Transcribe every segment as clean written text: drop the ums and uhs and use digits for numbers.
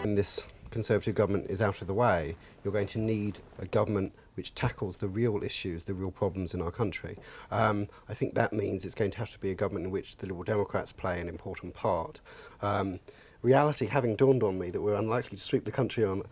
When this Conservative government is out of the way, you're going to need a government which tackles the real issues, the real problems in our country. I think that means it's going to have to be a government in which the Liberal Democrats play an important part. Reality having dawned on me that we're unlikely to sweep the country on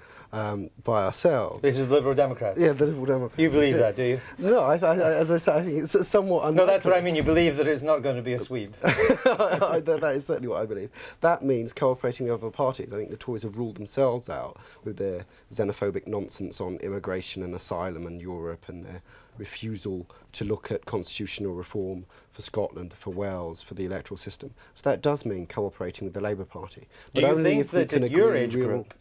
by ourselves. This is the Liberal Democrats? Yeah, the Liberal Democrats. You believe that, do you? No, as I say, I think it's somewhat unlikely. No, that's what I mean. You believe that it's not going to be a sweep. That is certainly what I believe. That means cooperating with other parties. I think the Tories have ruled themselves out with their xenophobic nonsense on immigration and asylum and Europe, and their refusal to look at constitutional reform for Scotland, for Wales, for the electoral system. So that does mean cooperating with the Labour Party. But do you think that at your age group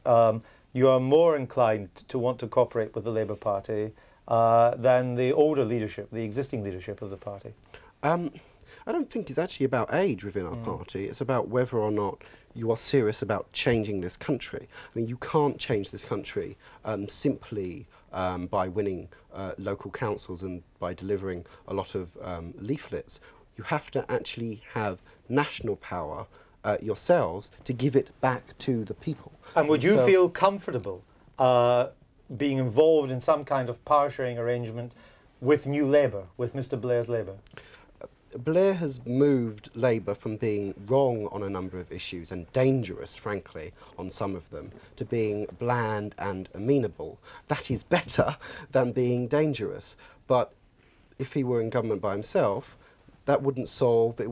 you are more inclined to want to cooperate with the Labour Party than the older leadership, the existing leadership of the party? I don't think it's actually about age within our party. It's about whether or not you are serious about changing this country. I mean, you can't change this country simply by winning local councils and by delivering a lot of leaflets. You have to actually have national power yourselves to give it back to the people. And would you feel comfortable being involved in some kind of power sharing arrangement with New Labour, with Mr. Blair's Labour? Blair has moved Labour from being wrong on a number of issues and dangerous, frankly, on some of them, to being bland and amenable. That is better than being dangerous. But if he were in government by himself, that wouldn't solve, he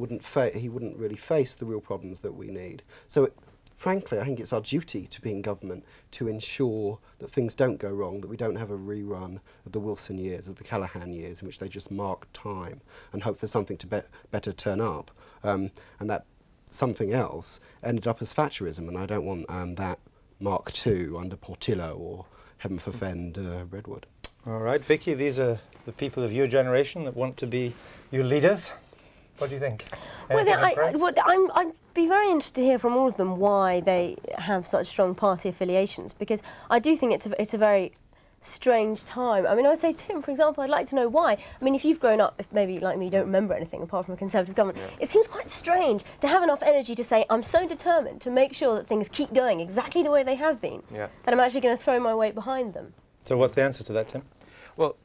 wouldn't really face the real problems that we need. So frankly, I think it's our duty to be in government to ensure that things don't go wrong, that we don't have a rerun of the Wilson years, of the Callaghan years, in which they just mark time and hope for something to better turn up. And that something else ended up as Thatcherism, and I don't want that Mark II under Portillo or, heaven forfend, Redwood. All right, Vicky, these are the people of your generation that want to be your leaders. What do you think? I'd be very interested to hear from all of them why they have such strong party affiliations, because I do think it's a very strange time. I mean, I would say, Tim, for example, I'd like to know why. I mean, if you've grown up, if maybe like me you don't remember anything apart from a Conservative government, it seems quite strange to have enough energy to say, I'm so determined to make sure that things keep going exactly the way they have been, that I'm actually going to throw my weight behind them. So what's the answer to that, Tim? Well,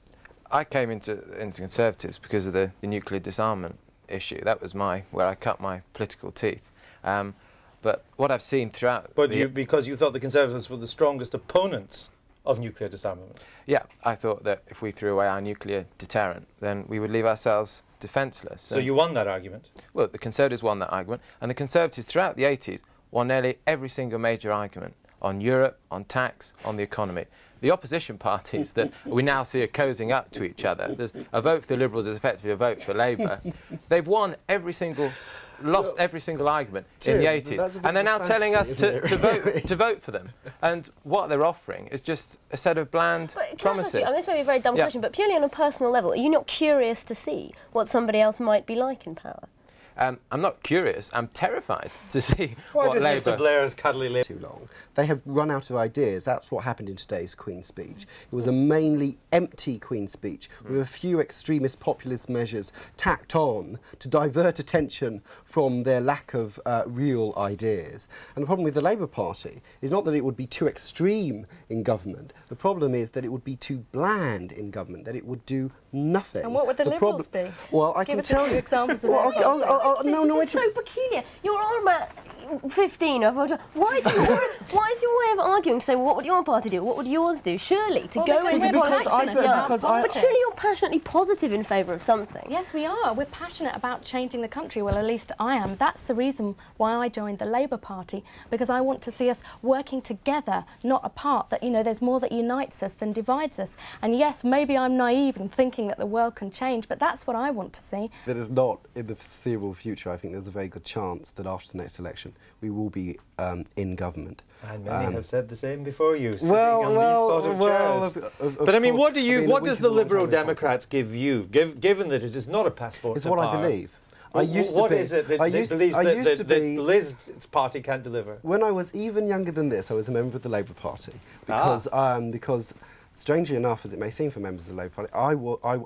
I came into Conservatives because of the nuclear disarmament issue. That was where I cut my political teeth. But what I've seen throughout... But because you thought the Conservatives were the strongest opponents of nuclear disarmament? Yeah, I thought that if we threw away our nuclear deterrent, then we would leave ourselves defenceless. So you won that argument? Well, the Conservatives won that argument, and the Conservatives throughout the 80s won nearly every single major argument on Europe, on tax, on the economy. The opposition parties that we now see are cozying up to each other, there's a vote for the Liberals is effectively a vote for Labour. They've won lost every single argument in the 80s, and they're now telling us to vote for them. And what they're offering is just a set of bland promises. This may be a very dumb question, but purely on a personal level, are you not curious to see what somebody else might be like in power? I'm not curious, I'm terrified to see Why what does Labour... Mr Blair's cuddly lip... Too long. They have run out of ideas. That's what happened in today's Queen's speech. It was a mainly empty Queen's speech with a few extremist populist measures tacked on to divert attention from their lack of real ideas. And the problem with the Labour Party is not that it would be too extreme in government. The problem is that it would be too bland in government, that it would do nothing. And what would the Liberals be? Well, I can tell you... Give us a few examples of This is so peculiar. You're all about 15 or why is your way of arguing to say, well, what would your party do? What would yours do? Surely to go into politics. But surely you're passionately positive in favour of something. Yes, we are. We're passionate about changing the country. Well, at least I am. That's the reason why I joined the Labour Party, because I want to see us working together, not apart. That, you know, there's more that unites us than divides us. And yes, maybe I'm naive in thinking that the world can change, but that's what I want to see. That is not in the foreseeable future. I think there's a very good chance that after the next election we will be in government. And many have said the same before you, sitting on these sort of chairs. But I mean, what does the Liberal Democrats give you, given that it is not a passport to power? It's what I believe. What is it that believes that Liz's party can't deliver? When I was even younger than this, I was a member of the Labour Party because strangely enough, as it may seem for members of the Labour Party,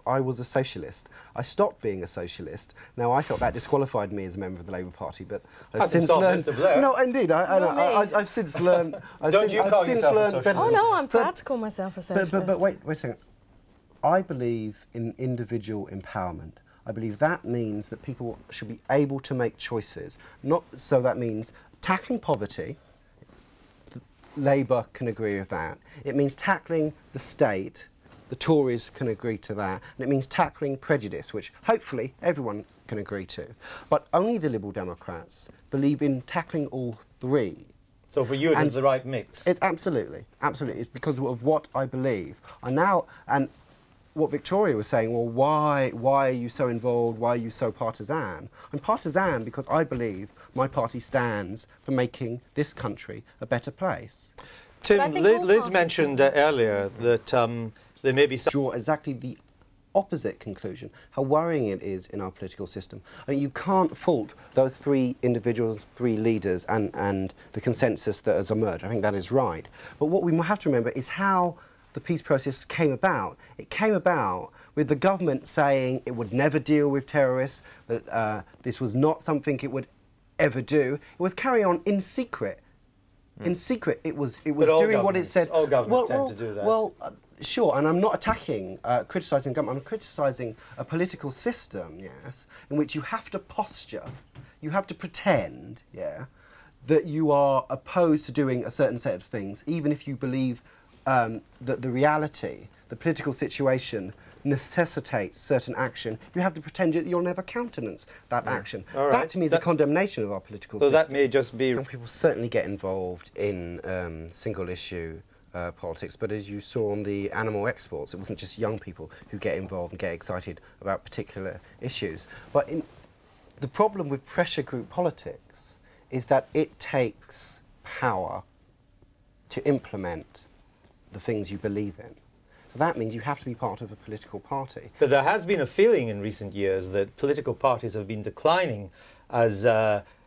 I was a socialist. I stopped being a socialist. Now, I felt that disqualified me as a member of the Labour Party, but I've since learned... Mr. Blair. No, indeed, I've since learned... Don't you call yourself a socialist? Oh no, I'm proud to call myself a socialist. But wait a second. I believe in individual empowerment. I believe that means that people should be able to make choices. So that means tackling poverty. Labour can agree with that. It means tackling the state. The Tories can agree to that. And it means tackling prejudice, which hopefully everyone can agree to. But only the Liberal Democrats believe in tackling all three. So for you, it is the right mix? Absolutely. It's because of what I believe. And what Victoria was saying, well, why are you so involved? Why are you so partisan? I'm partisan because I believe my party stands for making this country a better place. Tim, Liz mentioned earlier that there may be some... Draw exactly the opposite conclusion, how worrying it is in our political system. I mean, you can't fault those three individuals, three leaders, and the consensus that has emerged. I think that is right. But what we have to remember is how the peace process came about. It came about with the government saying it would never deal with terrorists, that this was not something it would ever do. It was carrying on in secret. In secret, it was doing what it said. All governments tend to do that. Well, sure, and I'm not attacking, criticising government. I'm criticising a political system, yes, in which you have to posture, you have to pretend, yeah, that you are opposed to doing a certain set of things, even if you believe that the reality, the political situation necessitates certain action. You have to pretend that you'll never countenance that action. Right. That to me is a condemnation of our political system. So that may just be... Young people certainly get involved in single issue politics, but as you saw on the animal exports, it wasn't just young people who get involved and get excited about particular issues. But the problem with pressure group politics is that it takes power to implement the things you believe in. So that means you have to be part of a political party. But there has been a feeling in recent years that political parties have been declining as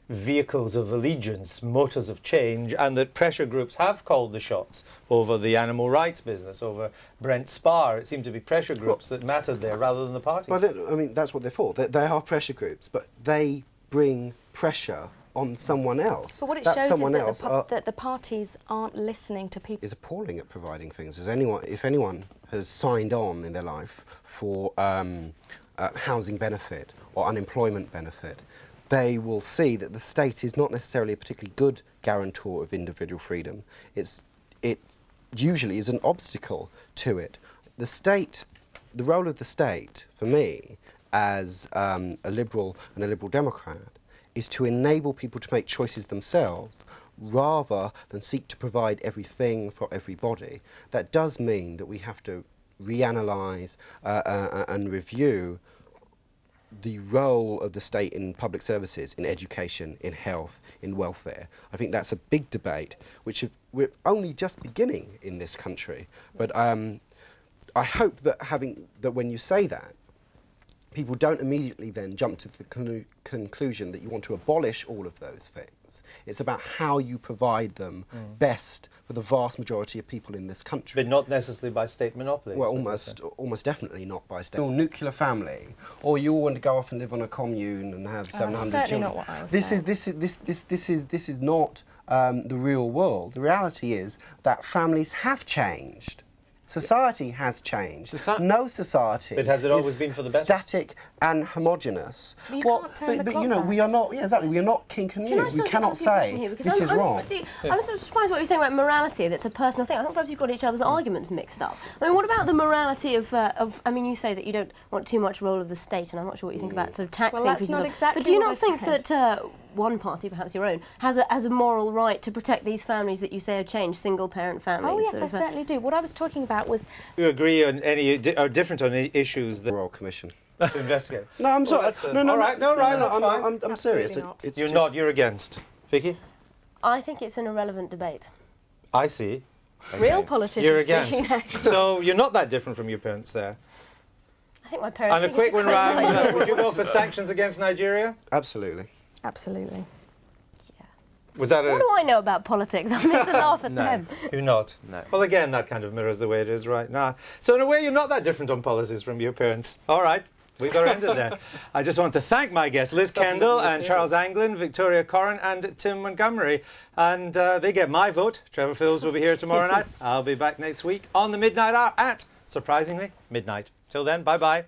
vehicles of allegiance, motors of change, and that pressure groups have called the shots over the animal rights business, over Brent Spar. It seemed to be pressure groups that mattered there rather than the parties. Well, I mean, that's what they're for. They are pressure groups, but they bring pressure on someone else. But what it shows is that the parties aren't listening to people. Is appalling at providing things. If anyone has signed on in their life for housing benefit or unemployment benefit, they will see that the state is not necessarily a particularly good guarantor of individual freedom. It usually is an obstacle to it. The role of the state, for me, as a liberal and a liberal democrat, is to enable people to make choices themselves rather than seek to provide everything for everybody. That does mean that we have to reanalyse and review the role of the state in public services, in education, in health, in welfare. I think that's a big debate, which we're only just beginning in this country. But I hope that when you say that, people don't immediately then jump to the conclusion that you want to abolish all of those things. It's about how you provide them best for the vast majority of people in this country. But not necessarily by state monopoly. Well, almost definitely not by state. Or nuclear family, or you all want to go off and live on a commune and have 700 certainly children. Not what I was saying. This is not the real world. The reality is that families have changed. Society has changed. No society but has it always been for the best? Static and homogenous. But you can't turn the but clock you know, back. we are not. Yeah, exactly. We are not kink and new. We cannot say this is wrong. I'm sort of surprised what you're saying about morality. That's a personal thing. I think perhaps you've got each other's arguments mixed up. I mean, what about the morality of? I mean, you say that you don't want too much role of the state, and I'm not sure what you think about sort of tax increases. Well, that's not exactly. But do you what not think that one party, perhaps your own, has a moral right to protect these families that you say have changed, single-parent families? Oh yes, I certainly do. What I was talking about was. You agree on any or different on any issues that Royal Commission to investigate? No, I'm sorry. I'm serious. You're not. You're against. Vicky? I think it's an irrelevant debate. I see. Real politicians. You're against. So you're not that different from your parents there. I think my parents. And a quick one round. Would you go for sanctions against Nigeria? Absolutely. Absolutely. Yeah. Was that What do I know about politics? I'm meant to laugh at No. them. You're not? No. Well, again, that kind of mirrors the way it is right now. So in a way, you're not that different on policies from your parents. All right. We've got to end it there. I just want to thank my guests, Liz Kendall and Charles Anglin, Victoria Corrin and Tim Montgomerie. And they get my vote. Trevor Phillips will be here tomorrow night. I'll be back next week on the Midnight Hour at, surprisingly, midnight. Till then, bye-bye.